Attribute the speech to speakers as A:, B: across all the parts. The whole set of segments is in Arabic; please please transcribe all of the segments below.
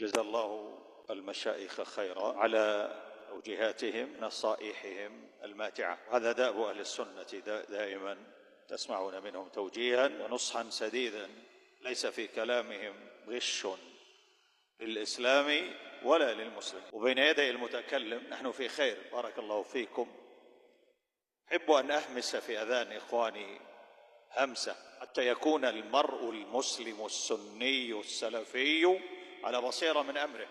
A: جزا الله المشايخ خيرا على توجيهاتهم نصائحهم الماتعة. هذا دأب أهل السنة دائما تسمعون منهم توجيها ونصحا سديدا، ليس في كلامهم غش للإسلام ولا للمسلم. وبين يدي المتكلم نحن في خير، بارك الله فيكم. أحب أن أهمس في أذان إخواني همسة حتى يكون المرء المسلم السني السلفي على بصيرة من أمره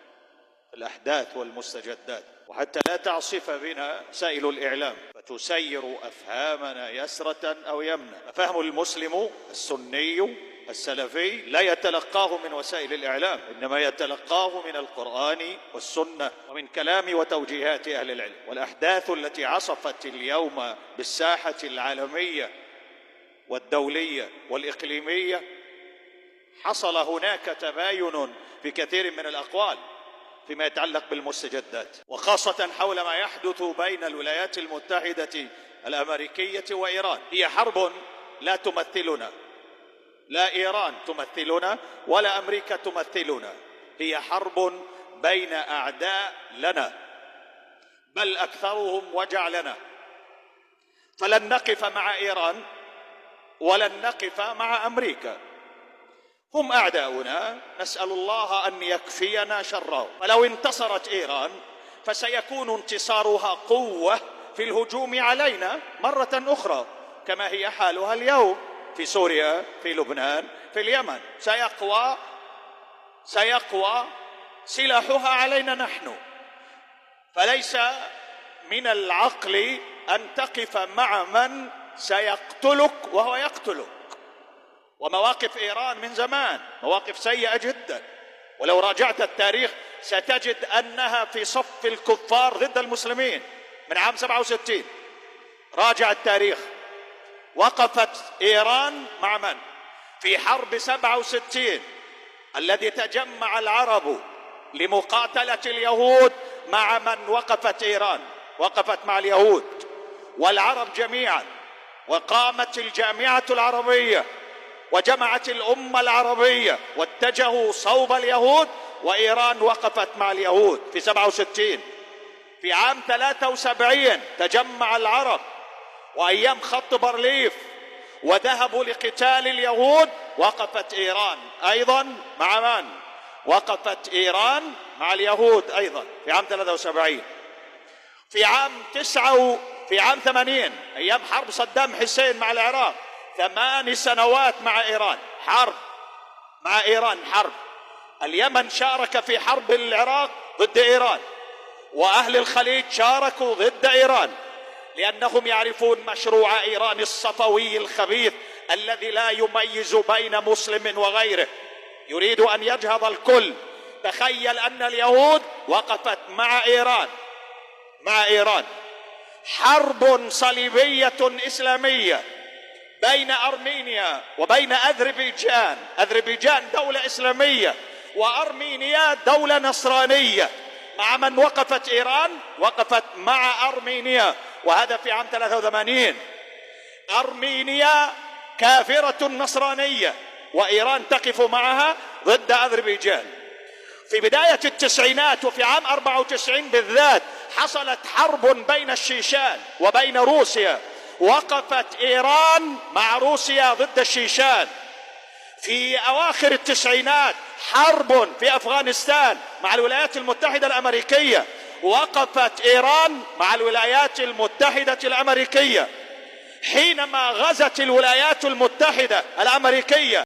A: الأحداث والمستجدات، وحتى لا تعصف بنا سائل الإعلام فتسير أفهامنا يسرة أو يمنى. فهم المسلم السني السلفي لا يتلقاه من وسائل الإعلام، إنما يتلقاه من القرآن والسنة ومن كلام وتوجيهات أهل العلم. والأحداث التي عصفت اليوم بالساحة العالمية والدولية والإقليمية حصل هناك تباين في كثير من الأقوال فيما يتعلق بالمستجدات، وخاصة حول ما يحدث بين الولايات المتحدة الأمريكية وإيران. هي حرب لا تمثلنا، لا إيران تمثلنا ولا أمريكا تمثلنا، هي حرب بين أعداء لنا، بل أكثرهم وجع لنا. فلن نقف مع إيران ولن نقف مع أمريكا، هم أعداؤنا، نسأل الله أن يكفينا شرهم. فلو انتصرت إيران فسيكون انتصارها قوة في الهجوم علينا مرة أخرى، كما هي حالها اليوم في سوريا، في لبنان، في اليمن. سيقوى سلاحها علينا نحن. فليس من العقل أن تقف مع من سيقتلك وهو يقتلك. ومواقف إيران من زمان مواقف سيئة جدا، ولو راجعت التاريخ ستجد أنها في صف الكفار ضد المسلمين من عام 67. راجع التاريخ. وقفت إيران مع من؟ في حرب 67 الذي تجمع العرب لمقاتلة اليهود، مع من وقفت إيران؟ وقفت مع اليهود والعرب جميعا، وقامت الجامعة العربية وجمعت الأمة العربية واتجهوا صوب اليهود، وإيران وقفت مع اليهود في 67. في عام 73 تجمع العرب وأيام خط بارليف وذهبوا لقتال اليهود، وقفت إيران أيضا مع من؟ وقفت إيران مع اليهود أيضا في عام 73. في عام 80 أيام حرب صدام حسين مع العراق 8 سنوات مع إيران، حرب مع إيران، حرب. اليمن شارك في حرب العراق ضد إيران، وأهل الخليج شاركوا ضد إيران، لأنهم يعرفون مشروع إيران الصفوي الخبيث الذي لا يميز بين مسلم وغيره، يريد أن يجهض الكل. تخيل أن اليهود وقفت مع إيران حرب صليبية إسلامية بين أرمينيا وبين أذربيجان دولة إسلامية، وأرمينيا دولة نصرانية. مع من وقفت إيران؟ وقفت مع أرمينيا، وهذا في عام 83. أرمينيا كافرة نصرانية، وإيران تقف معها ضد أذربيجان. في بداية التسعينات وفي عام 94 بالذات حصلت حرب بين الشيشان وبين روسيا، وقفت إيران مع روسيا ضد الشيشان. في أواخر التسعينات حرب في أفغانستان مع الولايات المتحدة الأمريكية، وقفت إيران مع الولايات المتحدة الأمريكية. حينما غزت الولايات المتحدة الأمريكية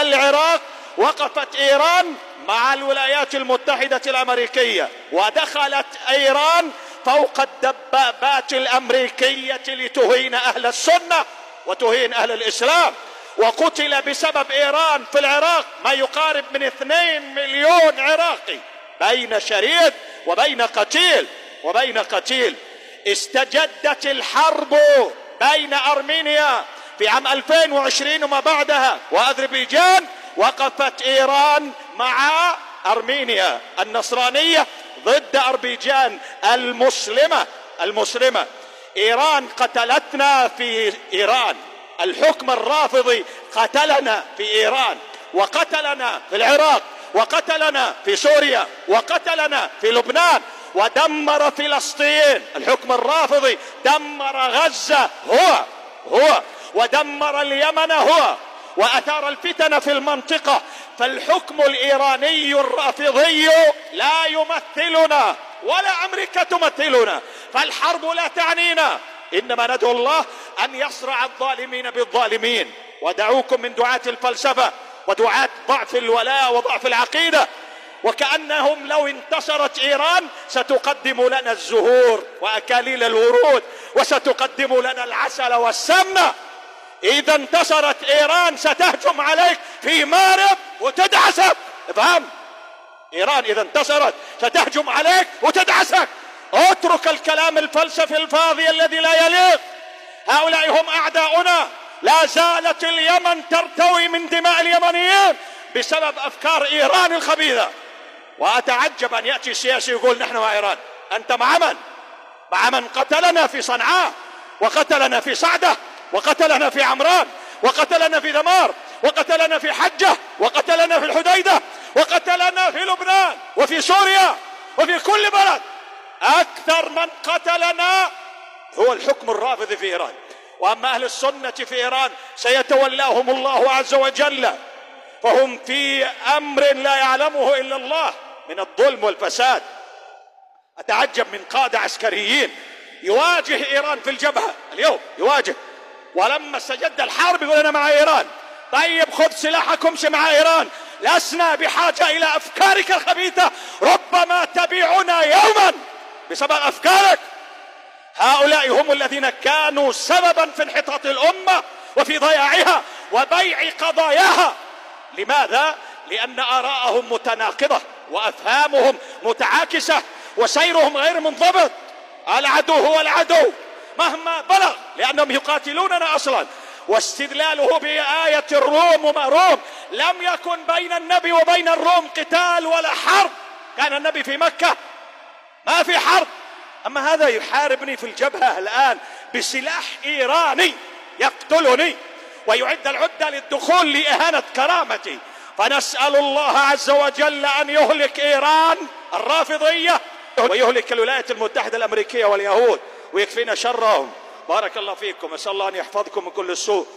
A: العراق وقفت إيران مع الولايات المتحدة الأمريكية، ودخلت إيران فوق الدبابات الأمريكية لتهين أهل السنة وتهين أهل الإسلام. وقتل بسبب إيران في العراق ما يقارب من 2 مليون عراقي، بين شريد وبين قتيل. استجدت الحرب بين أرمينيا في عام 2020 وما بعدها وأذربيجان، وقفت إيران مع أرمينيا النصرانية ضد أذربيجان المسلمة. إيران قتلتنا في إيران، الحكم الرافضي قتلنا في إيران، وقتلنا في العراق، وقتلنا في سوريا وقتلنا في لبنان ودمر فلسطين. الحكم الرافضي دمر غزة هو ودمر اليمن هو، وأثار الفتن في المنطقة. فالحكم الإيراني الرافضي لا يمثلنا ولا أمريكا تمثلنا، فالحرب لا تعنينا، إنما ندعو الله أن يصرع الظالمين بالظالمين. ودعوكم من دعاة الفلسفة ودعاة ضعف الولاء وضعف العقيدة، وكأنهم لو انتصرت إيران ستقدم لنا الزهور وأكاليل الورود وستقدم لنا العسل والسمنة. إذا انتصرت إيران ستهجم عليك في مارب وتدعسك. افهم، إيران إذا انتصرت ستهجم عليك وتدعسك. اترك الكلام الفلسفي الفاضي الذي لا يليق. هؤلاء هم أعداؤنا. لا زالت اليمن ترتوي من دماء اليمنيين بسبب أفكار إيران الخبيثة. وأتعجب أن يأتي سياسي يقول نحن مع إيران. أنت مع من؟ مع من قتلنا في صنعاء وقتلنا في صعدة وقتلنا في عمران وقتلنا في دمار وقتلنا في حجة وقتلنا في الحديدة وقتلنا في لبنان وفي سوريا وفي كل بلد. أكثر من قتلنا هو الحكم الرافض في إيران. وأما أهل السنة في إيران سيتولاهم الله عز وجل، فهم في أمر لا يعلمه إلا الله من الظلم والفساد. أتعجب من قادة عسكريين يواجه إيران في الجبهة اليوم، يواجه، ولما استجد الحرب يقول أنا مع إيران. طيب خذ سلاحكم مع إيران، لسنا بحاجة إلى أفكارك الخبيثة، ربما تبيعنا يوما بسبب أفكارك. هؤلاء هم الذين كانوا سببا في انحطاط الأمة وفي ضياعها وبيع قضاياها. لماذا؟ لأن آراءهم متناقضة وأفهامهم متعاكسة وسيرهم غير منضبط. العدو هو العدو مهما بلغ، لأنهم يقاتلوننا أصلا. واستدلاله بآية الروم وما روم، لم يكن بين النبي وبين الروم قتال ولا حرب، كان النبي في مكة ما في حرب. أما هذا يحاربني في الجبهة الآن بسلاح إيراني يقتلني ويعد العدة للدخول لإهانة كرامتي. فنسأل الله عز وجل أن يهلك إيران الرافضية ويهلك الولايات المتحدة الأمريكية واليهود ويكفينا شرهم. بارك الله فيكم، أسأل الله أن يحفظكم من كل سوء.